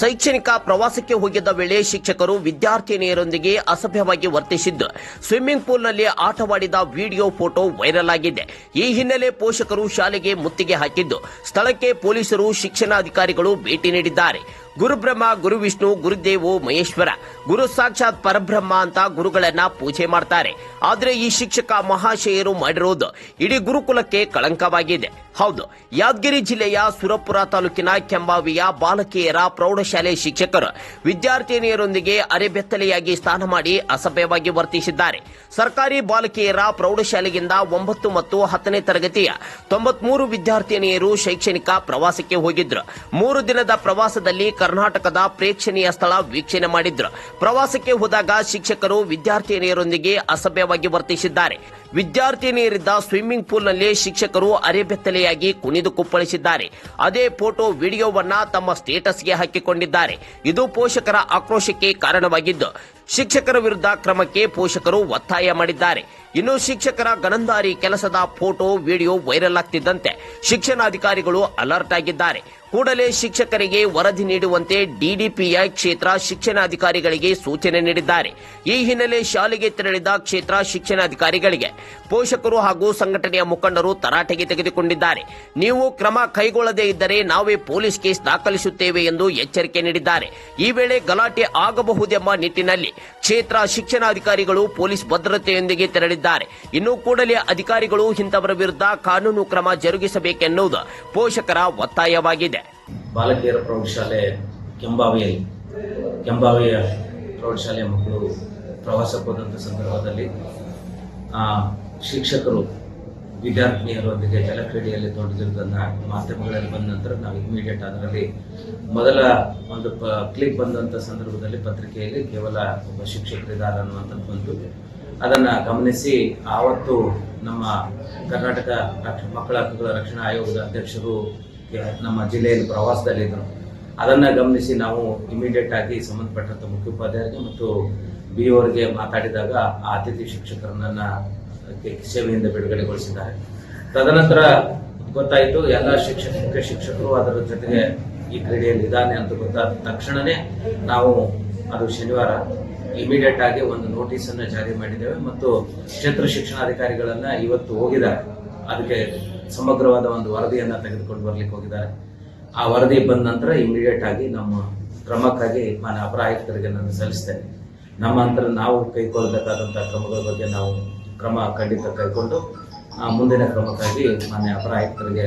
ಶೈಕ್ಷಣಿಕ ಪ್ರವಾಸಕ್ಕೆ ಹೋಗಿದ್ದ ವೇಳೆ ಶಿಕ್ಷಕರು ವಿದ್ಯಾರ್ಥಿನಿಯರೊಂದಿಗೆ ಅಸಭ್ಯವಾಗಿ ವರ್ತಿಸಿದ್ದು ಸ್ವಿಮ್ಮಿಂಗ್ ಪೂಲ್ನಲ್ಲಿ ಆಟವಾಡಿದ ವಿಡಿಯೋ ಫೋಟೋ ವೈರಲ್ ಆಗಿದೆ. ಈ ಹಿನ್ನೆಲೆ ಪೋಷಕರು ಶಾಲೆಗೆ ಮುತ್ತಿಗೆ ಹಾಕಿದ್ದು ಸ್ಥಳಕ್ಕೆ ಪೊಲೀಸರು ಶಿಕ್ಷಣಾಧಿಕಾರಿಗಳು ಭೇಟಿ ನೀಡಿದ್ದಾರೆ. ಗುರುಬ್ರಹ್ಮ, ಗುರುವಿಷ್ಣು, ಗುರುದೇವೋ ಮಹೇಶ್ವರ, ಗುರು ಸಾಕ್ಷಾತ್ ಪರಬ್ರಹ್ಮ ಅಂತ ಗುರುಗಳನ್ನ ಪೂಜೆ ಮಾಡ್ತಾರೆ. ಆದ್ರೆ ಈ ಶಿಕ್ಷಕ ಮಹಾಶಯರು ಮಾಡಿರುವುದು ಇಡೀ ಗುರುಕುಲಕ್ಕೆ ಕಳಂಕವಾಗಿದೆ. ಹೌದು, ಯಾದಗಿರಿ ಜಿಲ್ಲೆಯ ಸುರಪುರ ತಾಲೂಕಿನ ಕೆಂಬಾವಿಯ ಬಾಲಕಿಯರ ಪ್ರೌಢಶಾಲೆ ಶಿಕ್ಷಕರು ವಿದ್ಯಾರ್ಥಿನಿಯರೊಂದಿಗೆ ಅರೆಬೆತ್ತಲೆಯಾಗಿ ಸ್ನಾನ ಮಾಡಿ ಅಸಭ್ಯವಾಗಿ ವರ್ತಿಸಿದ್ದಾರೆ. ಸರ್ಕಾರಿ ಬಾಲಕಿಯರ ಪ್ರೌಢಶಾಲೆಯಿಂದ 9 ಮತ್ತು 10ನೇ ತರಗತಿಯ 93 ವಿದ್ಯಾರ್ಥಿನಿಯರು ಶೈಕ್ಷಣಿಕ ಪ್ರವಾಸಕ್ಕೆ ಹೋಗಿದ್ರು. 3 ದಿನದ ಪ್ರವಾಸದಲ್ಲಿ ಕರ್ನಾಟಕದ ಪ್ರೇಕ್ಷಣೀಯ ಸ್ಥಳ ವೀಕ್ಷಣೆ ಮಾಡಿದ್ರು. ಪ್ರವಾಸಕ್ಕೆ ಹೋದಾಗ ಶಿಕ್ಷಕರು ವಿದ್ಯಾರ್ಥಿನಿಯರೊಂದಿಗೆ ಅಸಭ್ಯವಾಗಿ ವರ್ತಿಸಿದ್ದಾರೆ. ವಿದ್ಯಾರ್ಥಿನಿಯರಿದ್ದ ಸ್ವಿಮ್ಮಿಂಗ್ ಪೂಲ್ನಲ್ಲಿ ಶಿಕ್ಷಕರು ಅರೆಬೆತ್ತಲೆಯಾಗಿ ಕುಣಿದು ಕುಪ್ಪಳಿಸಿದ್ದಾರೆ. ಅದೇ ಫೋಟೋ ವಿಡಿಯೋವನ್ನ ತಮ್ಮ ಸ್ಟೇಟಸ್ಗೆ ಹಾಕಿಕೊಂಡಿದ್ದಾರೆ. ಇದು ಪೋಷಕರ ಆಕ್ರೋಶಕ್ಕೆ ಕಾರಣವಾಗಿದ್ದು ಶಿಕ್ಷಕರ ವಿರುದ್ಧ ಕ್ರಮಕ್ಕೆ ಪೋಷಕರು ಒತ್ತಾಯ ಮಾಡಿದ್ದಾರೆ. ಇನ್ನು ಶಿಕ್ಷಕರ ಗಣಂದಾರಿ ಕೆಲಸದ ಫೋಟೋ ವಿಡಿಯೋ ವೈರಲ್ ಆಗ್ತಿದ್ದಂತೆ ಶಿಕ್ಷಣಾಧಿಕಾರಿಗಳು ಅಲರ್ಟ್ ಆಗಿದ್ದಾರೆ. ಕೂಡಲೇ ಶಿಕ್ಷಕರಿಗೆ ವರದಿ ನೀಡುವಂತೆ ಡಿಡಿಪಿಐ ಕ್ಷೇತ್ರ ಶಿಕ್ಷಣಾಧಿಕಾರಿಗಳಿಗೆ ಸೂಚನೆ ನೀಡಿದ್ದಾರೆ. ಈ ಹಿನ್ನೆಲೆ ಶಾಲೆಗೆ ತೆರಳಿದ ಕ್ಷೇತ್ರ ಶಿಕ್ಷಣಾಧಿಕಾರಿಗಳಿಗೆ ಪೋಷಕರು ಹಾಗೂ ಸಂಘಟನೆಯ ಮುಖಂಡರು ತರಾಟೆಗೆ ತೆಗೆದುಕೊಂಡಿದ್ದಾರೆ. ನೀವು ಕ್ರಮ ಕೈಗೊಳ್ಳದೇ ಇದ್ದರೆ ನಾವೇ ಪೊಲೀಸ್ ಕೇಸ್ ದಾಖಲಿಸುತ್ತೇವೆ ಎಂದು ಎಚ್ಚರಿಕೆ ನೀಡಿದ್ದಾರೆ. ಈ ವೇಳೆ ಗಲಾಟೆ ಆಗಬಹುದೆಂಬ ನಿಟ್ಟಿನಲ್ಲಿ ಕ್ಷೇತ್ರ ಶಿಕ್ಷಣಾಧಿಕಾರಿಗಳು ಪೊಲೀಸ್ ಭದ್ರತೆಯೊಂದಿಗೆ ತೆರಳಿದ್ದಾರೆ. ಇನ್ನು ಕೂಡಲೇ ಅಧಿಕಾರಿಗಳು ಇಂಥವರ ವಿರುದ್ಧ ಕಾನೂನು ಕ್ರಮ ಜರುಗಿಸಬೇಕೆನ್ನುವುದು ಪೋಷಕರ ಒತ್ತಾಯವಾಗಿದೆ. ಬಾಲಕಿಯರ ಪ್ರೌಢಶಾಲೆ ಕೆಂಬಾವಿಯ ಪ್ರೌಢಶಾಲೆಯ ಮಕ್ಕಳು ಪ್ರವಾಸಕ್ಕೆ ಹೋದಂಥ ಸಂದರ್ಭದಲ್ಲಿ ಶಿಕ್ಷಕರು ವಿದ್ಯಾರ್ಥಿನಿಯರೊಂದಿಗೆ ಜಲಕ್ರೀಡೆಯಲ್ಲಿ ತೊಡಗಿರುವುದನ್ನು ಮಾಧ್ಯಮಗಳಲ್ಲಿ ಬಂದ ನಂತರ ನಾವು ಇಮಿಡಿಯೇಟ್ ಅದರಲ್ಲಿ ಮೊದಲ ಒಂದು ಕ್ಲಿಪ್ ಬಂದಂಥ ಸಂದರ್ಭದಲ್ಲಿ ಪತ್ರಿಕೆಯಲ್ಲಿ ಕೇವಲ ಒಬ್ಬ ಶಿಕ್ಷಕರಿದ್ದಾರೆ ಅನ್ನುವಂಥದ್ದು ಬಂತು. ಅದನ್ನು ಗಮನಿಸಿ ಆವತ್ತು ನಮ್ಮ ಕರ್ನಾಟಕ ಮಕ್ಕಳ ಹಕ್ಕುಗಳ ರಕ್ಷಣಾ ಆಯೋಗದ ಅಧ್ಯಕ್ಷರು ನಮ್ಮ ಜಿಲ್ಲೆಯಲ್ಲಿ ಪ್ರವಾಸದಲ್ಲಿದ್ದರು. ಅದನ್ನು ಗಮನಿಸಿ ನಾವು ಇಮಿಡಿಯೇಟ್ ಆಗಿ ಸಂಬಂಧಪಟ್ಟಂಥ ಮುಖ್ಯೋಪಾಧ್ಯಾಯರಿಗೆ ಮತ್ತು BO ಮಾತಾಡಿದಾಗ ಆ ಅತಿಥಿ ಶಿಕ್ಷಕರನ್ನ ಸೇವೆಯಿಂದ ಬಿಡುಗಡೆಗೊಳಿಸಿದ್ದಾರೆ. ತದನಂತರ ಗೊತ್ತಾಯಿತು ಎಲ್ಲ ಶಿಕ್ಷಕರು ಅದರ ಜೊತೆಗೆ ಈ ಕ್ರೀಡೆಯಲ್ಲಿ ಇದ್ದಾನೆ ಅಂತ ಗೊತ್ತಾದ ತಕ್ಷಣನೇ ನಾವು ಅದು ಶನಿವಾರ ಇಮಿಡಿಯೇಟ್ ಆಗಿ ಒಂದು ನೋಟಿಸ್ ಅನ್ನು ಜಾರಿ ಮಾಡಿದ್ದೇವೆ ಮತ್ತು ಕ್ಷೇತ್ರ ಶಿಕ್ಷಣಾಧಿಕಾರಿಗಳನ್ನ ಇವತ್ತು ಹೋಗಿದ್ದಾರೆ. ಅದಕ್ಕೆ ಸಮಗ್ರವಾದ ಒಂದು ವರದಿಯನ್ನ ತೆಗೆದುಕೊಂಡು ಬರ್ಲಿಕ್ಕೆ ಹೋಗಿದ್ದಾರೆ. ಆ ವರದಿ ಬಂದ ನಂತರ ಇಮಿಡಿಯೇಟ್ ಆಗಿ ನಮ್ಮ ಕ್ರಮಕ್ಕಾಗಿ ಮಾನ್ಯ ಅಪರ ಆಯುಕ್ತರಿಗೆ ನಾನು ಸಲ್ಲಿಸ್ತೇನೆ. ನಮ್ಮ ನಂತರ ನಾವು ಕೈಗೊಳ್ಳಬೇಕಾದಂತಹ ಕ್ರಮಗಳ ಬಗ್ಗೆ ನಾವು ಕ್ರಮ ಖಂಡಿತ ಕೈಗೊಂಡು ಮುಂದಿನ ಕ್ರಮಕ್ಕಾಗಿ ಮಾನ್ಯ ಅಪರ ಆಯುಕ್ತರಿಗೆ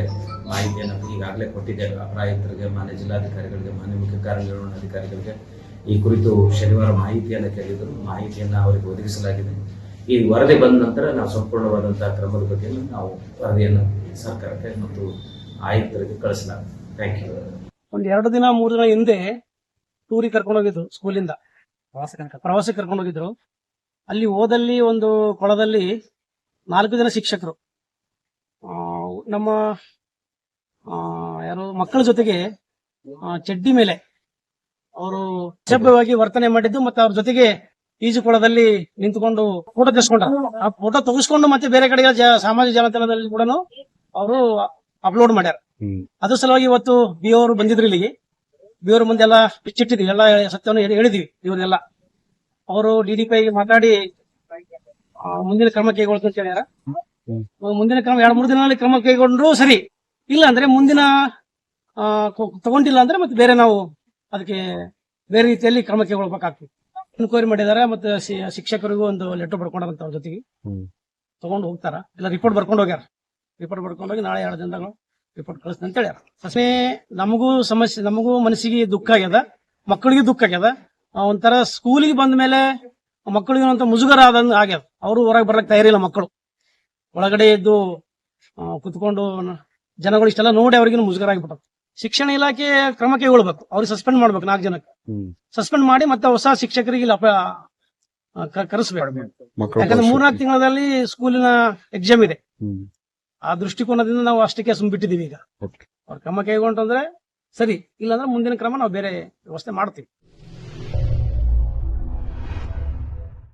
ಮಾಹಿತಿಯನ್ನು ಈಗಾಗಲೇ ಕೊಟ್ಟಿದ್ದೇವೆ. ಅಪರ ಆಯುಕ್ತರಿಗೆ, ಮಾನ್ಯ ಜಿಲ್ಲಾಧಿಕಾರಿಗಳಿಗೆ, ಮಾನ್ಯ ಮುಖ್ಯ ಕಾರ್ಯನಿರ್ವಹಣಾಧಿಕಾರಿಗಳಿಗೆ ಈ ಕುರಿತು ಶನಿವಾರ ಮಾಹಿತಿಯನ್ನು ಕೇಳಿದರು. ಮಾಹಿತಿಯನ್ನು ಅವರಿಗೆ ಒದಗಿಸಲಾಗಿದೆ. ಈ ವರದಿ ಬಂದ ನಂತರ ನಾವು ಸಂಪೂರ್ಣವಾದಂತಹ ಕ್ರಮದ ಬಗ್ಗೆ ನಾವು ವರದಿಯನ್ನು ಸರ್ಕಾರಕ್ಕೆ ಮತ್ತು ಆಯುಕ್ತರಿಗೆ ಕಳಿಸಲಾಗಿದೆ. Thank you. ಒಂದು 2 ದಿನ 3 ದಿನ ಹಿಂದೆ ಟೂರಿಗೆ ಕರ್ಕೊಂಡು ಹೋಗಿದ್ರು, ಸ್ಕೂಲಿಂದ ಪ್ರವಾಸಕ್ಕೆ ಕರ್ಕೊಂಡು ಹೋಗಿದ್ರು. ಅಲ್ಲಿ ಹೋದಲ್ಲಿ ಒಂದು ಕೊಳದಲ್ಲಿ 4 ಜನ ಶಿಕ್ಷಕರು ನಮ್ಮ ಯಾರು ಮಕ್ಕಳ ಜೊತೆಗೆ ಚಡ್ಡಿ ಮೇಲೆ ಅವರು ಸಭ್ಯವಾಗಿ ವರ್ತನೆ ಮಾಡಿದ್ದು ಮತ್ತೆ ಅವ್ರ ಜೊತೆಗೆ ಈಜುಕೊಳದಲ್ಲಿ ನಿಂತುಕೊಂಡು ಫೋಟೋ ತೆಗೆಸ್ಕೊಂಡ್ರು. ಆ ಫೋಟೋ ತೆಗೆಸ್ಕೊಂಡು ಮತ್ತೆ ಬೇರೆ ಕಡೆ ಸಾಮಾಜಿಕ ಜಾಲತಾಣದಲ್ಲಿ ಕೂಡ ಅವರು ಅಪ್ಲೋಡ್ ಮಾಡ್ಯಾರ. ಅದ್ರ ಸಲುವಾಗಿ ಇವತ್ತು BO ಬಂದಿದ್ರು ಇಲ್ಲಿಗೆ. BO ಮುಂದೆಲ್ಲ ಬಿಚ್ಚಿಟ್ಟಿದ್ವಿ, ಎಲ್ಲ ಸತ್ಯವನ್ನು ಹೇಳಿದ್ವಿ. ಇವರೆಲ್ಲ ಅವರು DDPI ಮಾತಾಡಿ ಮುಂದಿನ ಕ್ರಮ ಕೈಗೊಳ್ತು ಅಂತ ಹೇಳ್ಯಾರ. ಮುಂದಿನ ಕ್ರಮ 2-3 ದಿನದಲ್ಲಿ ಕ್ರಮ ಕೈಗೊಂಡ್ರು ಸರಿ, ಇಲ್ಲ ಅಂದ್ರೆ ಮುಂದಿನ ತಗೊಂಡಿಲ್ಲ ಅಂದ್ರೆ ಮತ್ತೆ ಬೇರೆ ನಾವು ಅದಕ್ಕೆ ಬೇರೆ ರೀತಿಯಲ್ಲಿ ಕ್ರಮ ಕೈಗೊಳ್ಬೇಕಾಗ್ತದೆ. ಎನ್ಕ್ವೈರಿ ಮಾಡಿದಾರೆ. ಮತ್ತೆ ಶಿಕ್ಷಕರಿಗೂ ಒಂದು ಲೆಟರ್ ಬರ್ಕೊಂಡಂತ ಅವ್ರ ಜೊತೆಗೆ ತಗೊಂಡು ಹೋಗ್ತಾರ. ಎಲ್ಲ ರಿಪೋರ್ಟ್ ಬರ್ಕೊಂಡು ಹೋಗ್ಯಾರ. ರಿಪೋರ್ಟ್ ಬರ್ಕೊಂಡೋಗಿ ನಾಳೆ 2 ದಿನದಾಗ ರಿಪೋರ್ಟ್ ಕಳಿಸ್ತೀನಿ ಅಂತ ಹೇಳ್ಯಾರ. ಅಷ್ಟೇ ನಮಗೂ ಸಮಸ್ಯೆ, ನಮಗೂ ಮನಸ್ಸಿಗೆ ದುಃಖ ಆಗ್ಯದ, ಮಕ್ಕಳಿಗೆ ದುಃಖ ಆಗ್ಯದ. ಒಂಥರ ಸ್ಕೂಲಿಗೆ ಬಂದ ಮೇಲೆ ಮಕ್ಕಳಿಗೆ ಒಂದು ಮುಜುಗರ ಆದಂಗ ಆಗ್ಯದ. ಅವರು ಹೊರಗೆ ಬರ್ಲಕ್ ತಯಾರಿಲ್ಲ. ಮಕ್ಕಳು ಒಳಗಡೆ ಇದ್ದು ಕುತ್ಕೊಂಡು ಜನಗಳು ಇಷ್ಟೆಲ್ಲ ನೋಡಿ ಅವ್ರಿಗೆ ಮುಜುಗರ ಆಗಿಬಿಟ್ಟು ಶಿಕ್ಷಣ ಇಲಾಖೆ ಕ್ರಮ ಕೈಗೊಳ್ಬೇಕು. ಅವ್ರಿಗೆ ಸಸ್ಪೆಂಡ್ ಮಾಡ್ಬೇಕು. 4 ಜನಕ್ಕೆ ಸಸ್ಪೆಂಡ್ ಮಾಡಿ ಮತ್ತೆ ಹೊಸ ಶಿಕ್ಷಕರಿಗೆ ಕರೆಸ್ಬೇಕು. ಯಾಕಂದ್ರೆ 3-4 ತಿಂಗಳಲ್ಲಿ ಸ್ಕೂಲಿನ ಎಕ್ಸಾಮ್ ಇದೆ. ಆ ದೃಷ್ಟಿಕೋನದಿಂದ ನಾವು ಅಷ್ಟಕ್ಕೆ ಸುಮ್ಬಿಟ್ಟಿದೀವಿ. ಈಗ ಅವ್ರ ಕ್ರಮ ಕೈಗೊಂಡ್ರೆ ಸರಿ, ಇಲ್ಲಾಂದ್ರೆ ಮುಂದಿನ ಕ್ರಮ ನಾವು ಬೇರೆ ವ್ಯವಸ್ಥೆ ಮಾಡ್ತೀವಿ.